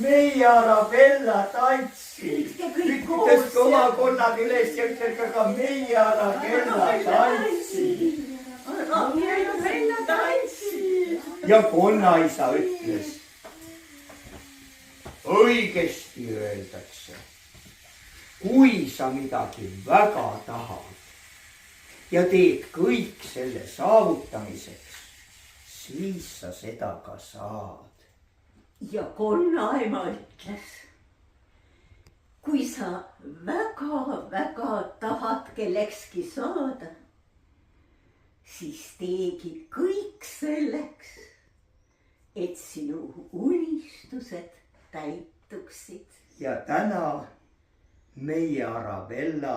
meie Arabella tantsis. Ütles oma konnad üles ja ütles ka meie Arabella tantsis. Arabella tantsis. Ja konnaisa ütles. Õigesti öeldakse. Kui sa midagi väga tahad ja teed kõik selle saavutamiseks, siis sa seda ka saad. Ja konnaema ütles, kui sa väga tahad kellekski saada, siis teegi kõik selleks, et sinu unistused täituksid. Ja täna meie Arabella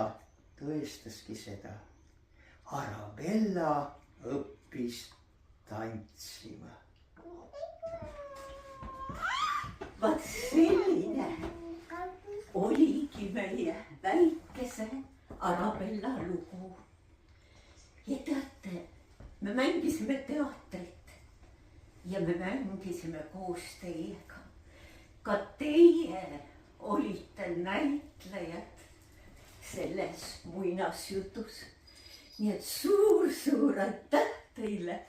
tõestaski seda. Arabella õppis tantsima. Vaat selline oligi meie väikese Arabella lugu. Ja teate, me mängisime teatrit ja me mängisime koos teiega. Ka teie olite näitlejad selles muinasjutus. Nii et suur aitäh teile.